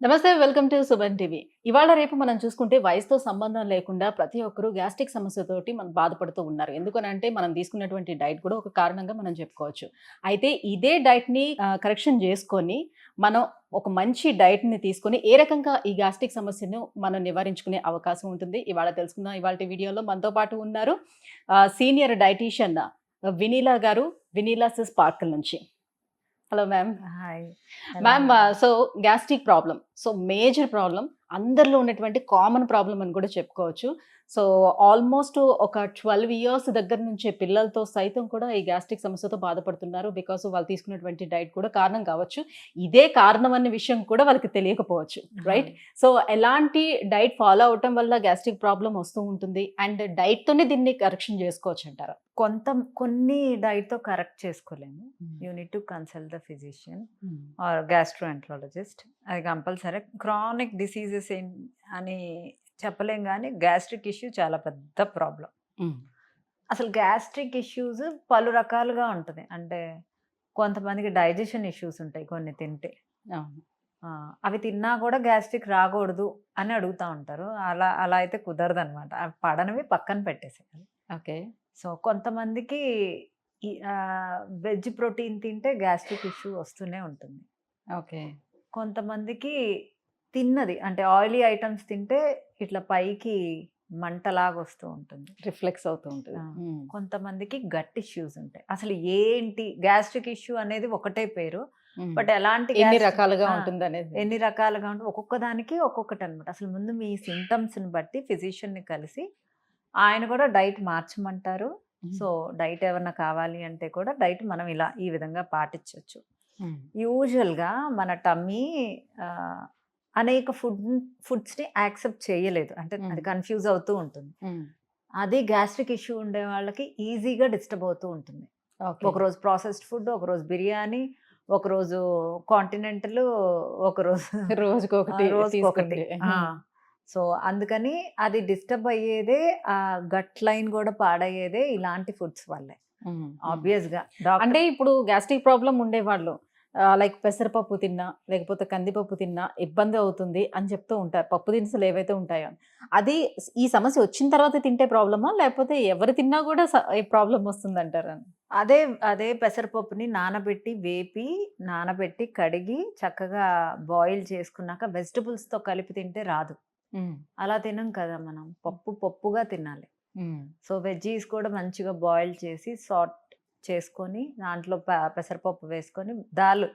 నమస్తే. Welcome to Suman TV. ఇవాళ రేపు మనం చూసుకుంటే వయసుతో సంబంధం లేకుండా ప్రతి ఒక్కరు గ్యాస్ట్రిక్ సమస్యతోటి మనం బాధపడుతూ ఉన్నారు. ఎందుకనంటే మనం తీసుకున్నటువంటి డైట్ కూడా ఒక కారణంగా మనం చెప్పుకోవచ్చు. అయితే ఇదే డైట్‌ని కరెక్షన్ చేసుకొని మనం ఒక మంచి డైట్‌ని తీసుకొని ఏ రకంగా ఈ గ్యాస్ట్రిక్ సమస్యను మనం నివారించుకునే అవకాశం ఉంటుంది. ఇవాళ తెలుసుకుందాం. ఇవాల్టి వీడియోలో మనతో పాటు ఉన్నారు సీనియర్ డైటీషియన్ వినీలా గారు. వినీలాస్ స్పార్కిల్ నుంచి. Hello ma'am. Hi. Ma'am so gastric problem. So major problem. అందరిలో ఉన్నటువంటి కామన్ ప్రాబ్లమ్ అని కూడా చెప్పుకోవచ్చు. సో ఆల్మోస్ట్ ఒక 12 ఇయర్స్ దగ్గర నుంచే పిల్లలతో సైతం కూడా ఈ గ్యాస్ట్రిక్ సమస్యతో బాధపడుతున్నారు. బికాస్ వాళ్ళు తీసుకున్నటువంటి డైట్ కూడా కారణం కావచ్చు. ఇదే కారణం అనే విషయం కూడా వాళ్ళకి తెలియకపోవచ్చు. రైట్? సో ఎలాంటి డైట్ ఫాలో అవ్వటం వల్ల గ్యాస్ట్రిక్ ప్రాబ్లమ్ వస్తూ ఉంటుంది అండ్ డైట్‌తోనే దీన్ని కరెక్షన్ చేసుకోవచ్చు అంటారా? కొన్ని డైట్‌తో కరెక్ట్ చేసుకోలేము. You need to consult the physician are gastroenterologist. అది కంపల్సరీ. క్రానిక్ డిసీజెస్ అని చెప్పలేం కానీ గ్యాస్ట్రిక్ ఇష్యూ చాలా పెద్ద ప్రాబ్లం. అసలు గ్యాస్ట్రిక్ ఇష్యూస్ పలు రకాలుగా ఉంటుంది. అంటే కొంతమందికి డైజెషన్ ఇష్యూస్ ఉంటాయి కొన్ని తింటే. అవి తిన్నా కూడా గ్యాస్ట్రిక్ రాకూడదు అని అడుగుతూ ఉంటారు. అలా అలా అయితే కుదరదు అనమాట. అవి పడనివి పక్కన పెట్టేసేయాలి. ఓకే. సో కొంతమందికి వెజ్ ప్రోటీన్ తింటే గ్యాస్ట్రిక్ ఇష్యూ వస్తూనే ఉంటుంది. ఓకే. కొంతమందికి తిన్నది అంటే ఆయిలీ ఐటమ్స్ తింటే ఇట్లా పైకి మంటలాగా వస్తూ ఉంటుంది. రిఫ్లెక్స్ అవుతూ ఉంటుంది. కొంతమందికి గట్ ఇష్యూస్ ఉంటాయి. అసలు ఏంటి గ్యాస్ట్రిక్ ఇష్యూ అనేది ఒకటే పేరు, బట్ ఎలాంటి ఎన్ని రకాలుగా ఉంటుంది అనేది, ఎన్ని రకాలుగా ఉంటుంది, ఒక్కొక్క దానికి ఒక్కొక్కటి అనమాట. అసలు ముందు మీ సింటమ్స్ని బట్టి ఫిజిషియన్ని కలిసి ఆయన కూడా డైట్ మార్చమంటారు. సో డైట్ ఏమన్నా కావాలి అంటే కూడా డైట్ మనం ఇలా ఈ విధంగా పాటించవచ్చు. యూజువల్గా మన టమ్మీ అనేక ఫుడ్స్ని యాక్సెప్ట్ చేయలేదు, అంటే అది కన్ఫ్యూజ్ అవుతూ ఉంటుంది. అది గ్యాస్ట్రిక్ ఇష్యూ ఉండే వాళ్ళకి ఈజీగా డిస్టర్బ్ అవుతూ ఉంటుంది. ఒకరోజు ప్రాసెస్డ్ ఫుడ్, ఒకరోజు బిర్యానీ, ఒకరోజు కాంటినెంటల్, ఒకరోజు రోజుకొకటి. సో అందుకని అది డిస్టర్బ్ అయ్యేదే, ఆ గట్ లైన్ కూడా పాడయ్యేదే ఇలాంటి ఫుడ్స్ వల్లే ఆబ్వియస్గా. అంటే ఇప్పుడు గ్యాస్ట్రిక్ ప్రాబ్లం ఉండేవాళ్ళు లైక్ పెసరపప్పు తిన్నా లేకపోతే కందిపప్పు తిన్నా ఇబ్బంది అవుతుంది అని చెప్తూ ఉంటారు. పప్పు దినుసులు ఏవైతే ఉంటాయో అది ఈ సమస్య వచ్చిన తర్వాత తింటే ప్రాబ్లమా, లేకపోతే ఎవరు తిన్నా కూడా ప్రాబ్లం వస్తుంది అంటారా? అదే పెసరపప్పుని నానబెట్టి కడిగి చక్కగా బాయిల్ చేసుకున్నాక వెజిటబుల్స్తో కలిపి తింటే రాదు. అలా తినం కదా మనం. పప్పుగా తినాలి. సో వెజ్జీస్ కూడా మంచిగా బాయిల్ చేసి సాట్ చేసుకొని దాంట్లో పెసరపప్పు వేసుకొని దాల్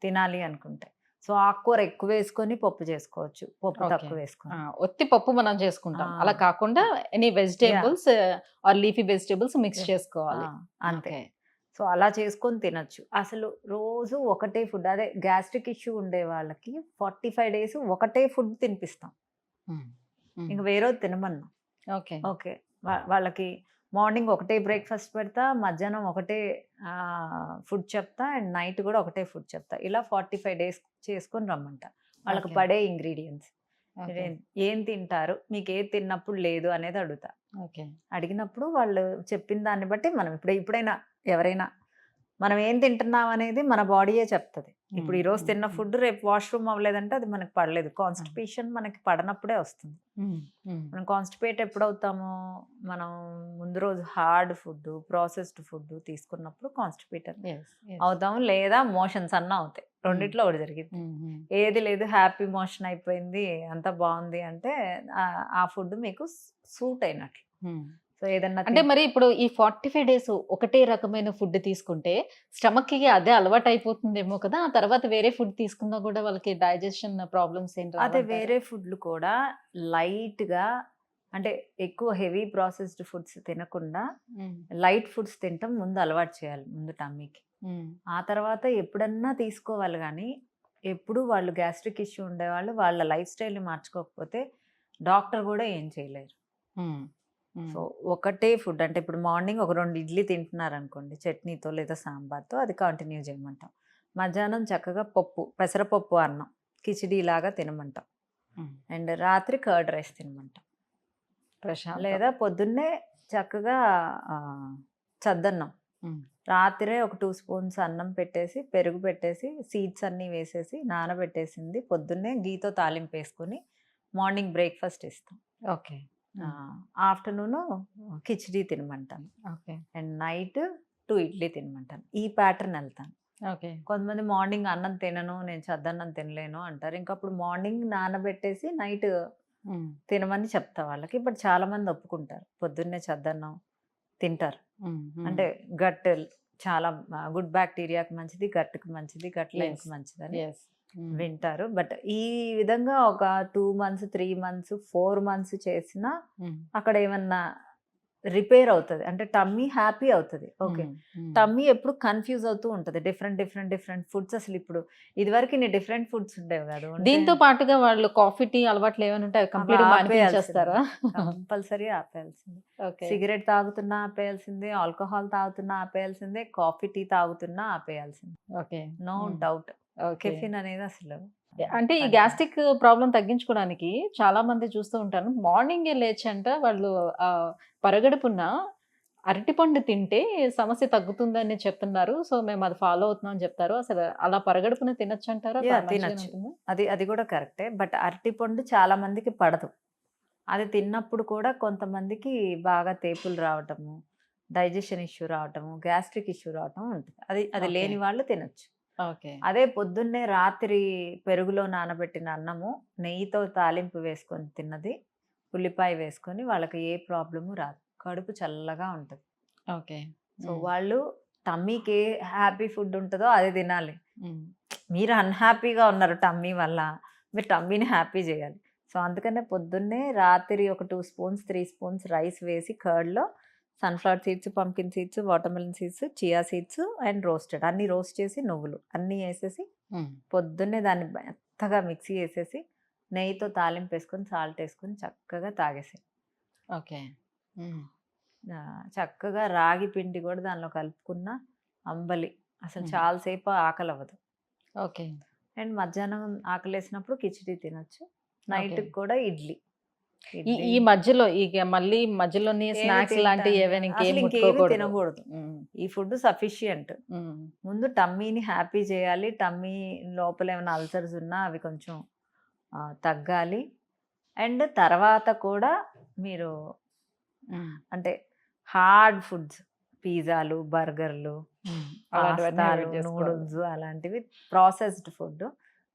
తినాలి అనుకుంటే, సో ఆకుకూర ఎక్కువ వేసుకొని పప్పు చేసుకోవచ్చు, పప్పు తక్కువ వేసుకొని. ఒత్తి పప్పు మనం చేసుకుంటాం, అలా కాకుండా any vegetables or leafy vegetables mix చేసుకోవాలి అంతే. సో అలా చేసుకొని తినచ్చు. అసలు రోజు ఒకటే ఫుడ్, అదే గ్యాస్ట్రిక్ ఇష్యూ ఉండే వాళ్ళకి 45 days ఒకటే ఫుడ్ తినిపిస్తాం, ఇంక వేరే తినమన్నా. ఓకే, వాళ్ళకి మార్నింగ్ ఒకటే బ్రేక్ఫాస్ట్ పెడతా, మధ్యాహ్నం ఒకటే ఫుడ్ చెప్తా, అండ్ నైట్ కూడా ఒకటే ఫుడ్ చెప్తా. ఇలా 45 days చేసుకొని రమ్మంట. వాళ్ళకి పడే ఇంగ్రీడియంట్స్ ఏం తింటారు, మీకు ఏది తిన్నప్పుడు లేదు అనేది అడుగుతా. అడిగినప్పుడు వాళ్ళు చెప్పిన దాన్ని బట్టి మనం ఎప్పుడైనా ఎవరైనా మనం ఏం తింటున్నాం అనేది మన బాడీయే చెప్తుంది. ఇప్పుడు ఈరోజు తిన్న ఫుడ్ రేపు వాష్రూమ్ అవ్వలేదంటే అది మనకి పడలేదు. కాన్స్టిపేషన్ మనకి పడనప్పుడే వస్తుంది. మనం కాన్స్టిపేట్ ఎప్పుడవుతామో, మనం ముందు రోజు హార్డ్ ఫుడ్, ప్రాసెస్డ్ ఫుడ్ తీసుకున్నప్పుడు కాన్స్టిపేట్ అవుతాము, లేదా మోషన్స్ అన్నా అవుతాయి. రెండిట్లో ఒకటి జరిగింది. ఏది లేదు, హ్యాపీ మోషన్ అయిపోయింది, అంతా బాగుంది అంటే ఆ ఫుడ్ మీకు సూట్ అయినట్లు. సో ఏదన్నా అంటే మరి ఇప్పుడు ఈ 45 days ఒకటే రకమైన ఫుడ్ తీసుకుంటే స్టమక్ కి అదే అలవాటు అయిపోతుందేమో కదా, ఆ తర్వాత వేరే ఫుడ్ తీసుకున్నా కూడా వాళ్ళకి డైజెషన్ ప్రాబ్లమ్స్ ఏంటి? అదే వేరే ఫుడ్లు కూడా లైట్గా, అంటే ఎక్కువ హెవీ ప్రాసెస్డ్ ఫుడ్స్ తినకుండా లైట్ ఫుడ్స్ తినటం ముందు అలవాటు చేయాలి, ముందు టమ్మీకి. ఆ తర్వాత ఎప్పుడన్నా తీసుకోవాలి, కానీ ఎప్పుడు వాళ్ళు గ్యాస్ట్రిక్ ఇష్యూ ఉండేవాళ్ళు వాళ్ళ లైఫ్ స్టైల్ని మార్చుకోకపోతే డాక్టర్ కూడా ఏం చేయలేరు. సో ఒకటే ఫుడ్, అంటే ఇప్పుడు మార్నింగ్ ఒక 2 ఇడ్లీ తింటున్నారు అనుకోండి చట్నీతో లేదా సాంబార్తో, అది కంటిన్యూ చేయమంటాం. మధ్యాహ్నం చక్కగా పెసరపప్పు అన్నం కిచిడీ లాగా తినమంటాం. అండ్ రాత్రి కర్డ్ రైస్ తినమంటాం. లేదా పొద్దున్నే చక్కగా చద్దన్నం రాత్రే ఒక 2 స్పూన్స్ అన్నం పెట్టేసి, పెరుగు పెట్టేసి, సీడ్స్ అన్నీ వేసేసి నానబెట్టేసింది పొద్దున్నే గీతో తాలింపు వేసుకొని మార్నింగ్ బ్రేక్‌ఫాస్ట్ ఇస్తాం. ఓకే. ఆఫ్టర్‌నూను కిచిడీ తినమంటాను. ఓకే. అండ్ నైట్ 2 ఇడ్లీ తినమంటాను. ఈ ప్యాటర్న్ ఎళ్తాను. ఓకే. కొంతమంది మార్నింగ్ అన్నం తినను, నేను చద్దన్నం తినలేను అంటారు. ఇంక అప్పుడు మార్నింగ్ నానబెట్టేసి నైట్ తినమని చెప్తా వాళ్ళకి. బట్ చాలామంది ఒప్పుకుంటారు. పొద్దున్నే చద్దన్నం తింటారు. అంటే గట్ చాలా గుడ్ బ్యాక్టీరియాకి మంచిది, గట్‌కి మంచిది, గట్ లైన్‌కి మంచిదని ఎస్. వింటారు. బట్ ఈ విధంగా ఒక 2 మంత్స్, 3 మంత్స్, 4 మంత్స్ చేసినా అక్కడ ఏమన్నా రిపేర్ అవుతది. అంటే టమ్మీ హ్యాపీ అవుతది. ఓకే. టమ్మీ ఎప్పుడు కన్‌ఫ్యూజ్ అవుతూ ఉంటది. డిఫరెంట్ ఫుడ్స్ అసలు ఇప్పుడు ఇదివరకు ఇన్ని డిఫరెంట్ ఫుడ్స్ ఉండేవి కాదు. దీంతో పాటుగా వాళ్ళు కాఫీ, టీ అలవాట్లు ఏమైనా ఉంటే కంప్లీట్ మానిపించేస్తారా? కంపల్సరీ ఆపేయాల్సిందే. ఓకే. సిగరెట్ తాగుతున్నా ఆపేయాల్సిందే, ఆల్కహాల్ తాగుతున్నా ఆపేయాల్సిందే, కాఫీ, టీ తాగుతున్నా ఆపేయాల్సిందే. Okay. No doubt. Okay. Caffeine అనేది అసలు అంటే ఈ గ్యాస్ట్రిక్ ప్రాబ్లమ్ తగ్గించుకోవడానికి చాలా మంది చూస్తూ ఉంటాను. మార్నింగే లేచంట వాళ్ళు పరగడుపున అరటిపండు తింటే సమస్య తగ్గుతుందని చెప్తున్నారు. సో, మేము అది ఫాలో అవుతున్నాం అని చెప్తారు. అసలు అలా పరగడుపున తినొచ్చంటారా? యాహ్! మంచిగానే తినొచ్చు. ఉంటుందా? అది కూడా కరెక్టే. బట్ అరటిపండు చాలా మందికి పడదు. అది తిన్నప్పుడు కూడా కొంతమందికి బాగా తేపులు రావటము, డైజెషన్ ఇష్యూ రావటము, గ్యాస్ట్రిక్ ఇష్యూ రావటం ఉంటుంది. అది ఓకే. లేని వాళ్ళు తినొచ్చు. ఓకే. అదే పొద్దున్నే రాత్రి పెరుగులో నానబెట్టిన అన్నము, నెయ్యితో తాలింపు వేసుకొని తిన్నది, ఉల్లిపాయ వేసుకొని వాళ్ళకి ఏ ప్రాబ్లము రాదు. కడుపు చల్లగా ఉంటది. ఓకే. సో, వాళ్ళు టమ్మీకి ఏ హ్యాపీ ఫుడ్ ఉంటదో అది తినాలి. మీరు అన్‌హ్యాపీగా ఉన్నారు టమ్మీ వల్ల. మీరు టమ్మీని హ్యాపీ చేయాలి. సో, అందుకనే పొద్దున్నే రాత్రి ఒక 2 స్పూన్స్, 3 స్పూన్స్ రైస్ వేసి కర్డ్‌లో sunflower seeds, pumpkin seeds, watermelon seeds, chia seeds and roasted అన్నీ రోస్ట్ చేసి నువ్వులు అన్నీ ఏసేసి పొద్దున్నే దాన్ని మెత్తగా మిక్సీ ఏసేసి నెయ్యితో తాలింపు వేసుకొని, సాల్ట్ వేసుకొని చక్కగా తాగేసేయి. ఓకే. చక్కగా రాగి పిండి కూడా దానిలో కలుపుకున్న అంబలి అసలు చాలా సేపు ఆకలవ్వదు. ఓకే. అండ్ మధ్యాహ్నం ఆకలేసినప్పుడు కిచిడీ తినొచ్చు. నైట్‌కి కూడా ఇడ్లీ. ఈ మధ్యలో మళ్ళీ మధ్యలోని స్నాక్స్ లాంటివి ఏవైనా ఇంకేం ముట్టుకోకూడదు. తినకూడదు. ఈ ఫుడ్ సఫిషియంట్. ముందు టమ్మీని హ్యాపీ చేయాలి. టమ్మీ లోపల ఏమైనా అల్సర్స్ ఉన్నా అవి కొంచెం తగ్గాలి. అండ్ తర్వాత కూడా మీరు అంటే హార్డ్ ఫుడ్స్ పిజ్జాలు, బర్గర్‌లు, పాస్తాలు, నూడిల్స్ అలాంటివి ప్రాసెస్డ్ ఫుడ్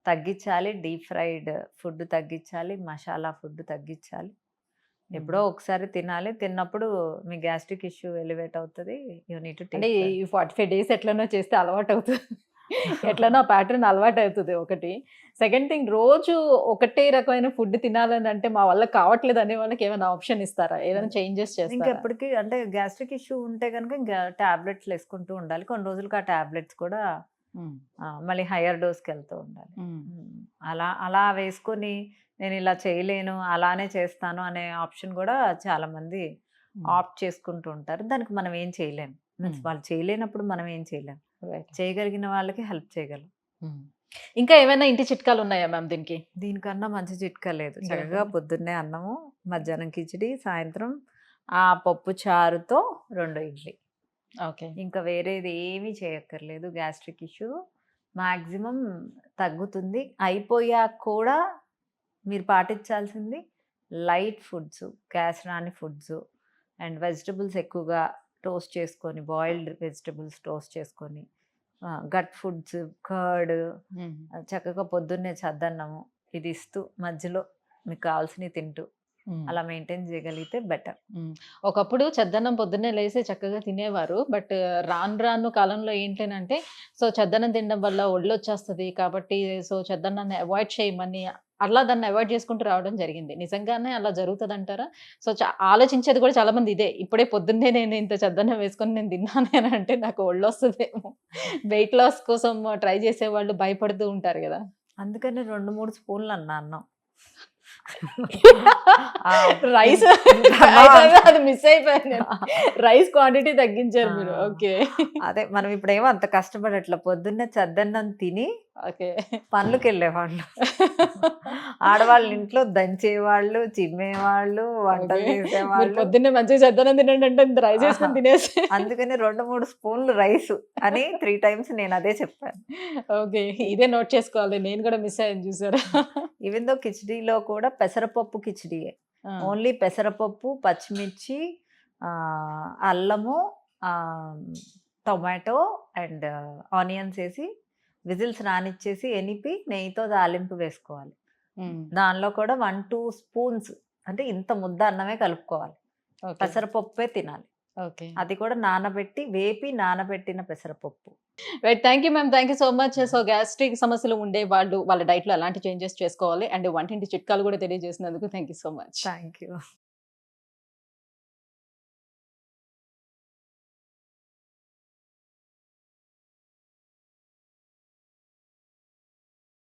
తగ్గించాలి. డీప్ ఫ్రైడ్ ఫుడ్ తగ్గించాలి. మసాలా ఫుడ్ తగ్గించాలి. ఎప్పుడో ఒకసారి తినాలి. తిన్నప్పుడు మీ గ్యాస్ట్రిక్ ఇష్యూ ఎలివేట్ అవుతది. యూ నీడ్ టు అంటే టేక్ ఈ 45 డేస్ ఎట్లనో చేస్తే అలవాటవుతది. ఎట్లనో ఆ ప్యాటర్న్ అలవాటవుతది ఒకటి. సెకండ్ థింగ్ రోజు ఒకటే రకమైన ఫుడ్ తినాలని అంటే మా వల్ల కావట్లేదు అనే వాళ్ళకి ఏమైనా ఆప్షన్ ఇస్తారా? ఏదైనా చేంజెస్ చేస్తారా? ఇంకెప్పటికి అంటే గ్యాస్ట్రిక్ ఇష్యూ ఉంటే కనుక ఇంకా టాబ్లెట్స్ వేసుకుంటూ ఉండాలి. కొన్ని రోజులకి ఆ టాబ్లెట్స్ కూడా మళ్ళీ హయ్యర్ డోస్‌కి వెళ్తూ ఉండాలి. అలా వేసుకొని నేను ఇలా చేయలేను, అలానే చేస్తాను అనే ఆప్షన్ కూడా చాలా మంది ఆప్ట్ చేసుకుంటూ ఉంటారు. దానికి మనం ఏం చేయలేం. మీన్స్ వాళ్ళు చేయలేనప్పుడు మనం ఏం చేయలేం. చేయగలిగిన వాళ్ళకి హెల్ప్ చేయగలం. ఇంకా ఏమైనా ఇంటి చిట్కాలు ఉన్నాయా మ్యామ్ దీనికి? దీనికన్నా మంచి చిట్కా లేదు. చక్కగా పొద్దున్నే అన్నము, మధ్యాహ్నం కిచిడి, సాయంత్రం ఆ పప్పు చారుతో 2 ఇడ్లీ. ఓకే. ఇంకా వేరేది ఏమీ చేయక్కర్లేదు. గ్యాస్ట్రిక్ ఇష్యూ మాక్సిమం తగ్గుతుంది. అయిపోయాక కూడా మీరు పాటించాల్సింది లైట్ ఫుడ్స్, గ్యాస్ రాని ఫుడ్స్ అండ్ వెజిటబుల్స్ ఎక్కువగా టోస్ట్ చేసుకొని, బాయిల్డ్ వెజిటబుల్స్ టోస్ట్ చేసుకొని, గట్ ఫుడ్స్, కర్డ్ చక్కగా పొద్దున్నే చద్దన్నము ఇది ఇస్తూ మధ్యలో మీకు కావాల్సినవి తింటూ అలా మెయింటైన్ చేయగలిగితే బెటర్. ఒకప్పుడు చద్దన్నం పొద్దున్నే లేసి చక్కగా తినేవారు. బట్ రాను కాలంలో ఏంటంటే సో చద్దన్నం తినడం వల్ల ఒళ్ళొచ్చేస్తది కాబట్టి సో చద్దన్నాన్ని అవాయిడ్ చేయమని అలా దాన్ని అవాయిడ్ చేసుకుంటూ రావడం జరిగింది. నిజంగానే అలా జరుగుతదంటారా? సో ఆలోచించేది కూడా చాలా మంది ఇదే. ఇప్పుడే పొద్దున్నే నేను ఇంత చద్దన్నం వేసుకొని నేను తిన్నాను అని అంటే నాకు ఒళ్ళొస్తదేమో. వెయిట్ లాస్ కోసం ట్రై చేసేవాళ్ళు భయపడుతూ ఉంటారు గదా! అందుకని 2, 3 స్పూన్లు అన్నం. ఆ, రైస్ ఇంకా అది మిస్ అయిపోయాను. రైస్ క్వాంటిటీ తగ్గించారు మీరు. ఆ, ఓకే. అదే మనం ఇప్పుడేమో అంత కష్టపడట్ల. పొద్దున్నే చద్దన్నం తిని ఓకే. పనులకెళ్ళేవాళ్ళు. ఆడవాళ్ళు ఇంట్లో దంచేవాళ్ళు, చిమ్మేవాళ్ళు, వంటలు ఓకే. మీరు చేసేవాళ్ళు. పొద్దున్నే మంచిగా చద్దన్నం తినండి అంటే ఇంత రైస్ ఆహా! వేసుకొని తినేసి. అందుకని 2, 3 స్పూన్లు రైసు అని 3 టైమ్స్ నేనదే చెప్పాను. ఓకే. ఇదే నోట్ చేసుకోవాలి. నేను కూడా మిస్ అయ్యాను చూసారా? ఈవెన్ దో కిచిడీలో కూడా పెసరపప్పు కిచిడీయే. ఆ! ఓన్లీ పెసరపప్పు, పచ్చిమిర్చి, అల్లము, ఆహ్, టొమాటో అండ్ ఆనియన్స్ ఏసి విజిల్స్ రానిచ్చేసి ఎనిపి నెయ్యితో తాలింపు వేసుకోవాలి. హ్మ్. దానిలో కూడా 1, 2 స్పూన్స్ అంటే ఇంత ముద్ద అన్నమే కలుపుకోవాలి. ఓకే. పెసరపప్పే తినాలి. ఓకే. అది కూడా నానబెట్టి, వేపి నానబెట్టిన పెసరపప్పు. Right. Thank you ma'am. Thank you so much. So gastric సమస్యలు ఉండే వాళ్ళు వాళ్ళ డైట్‌లో ఎలాంటి చేంజెస్ చేసుకోవాలి అండ్ వంటింటి చిట్కాలు కూడా తెలియజేసినందుకు thank you so much. Thank you.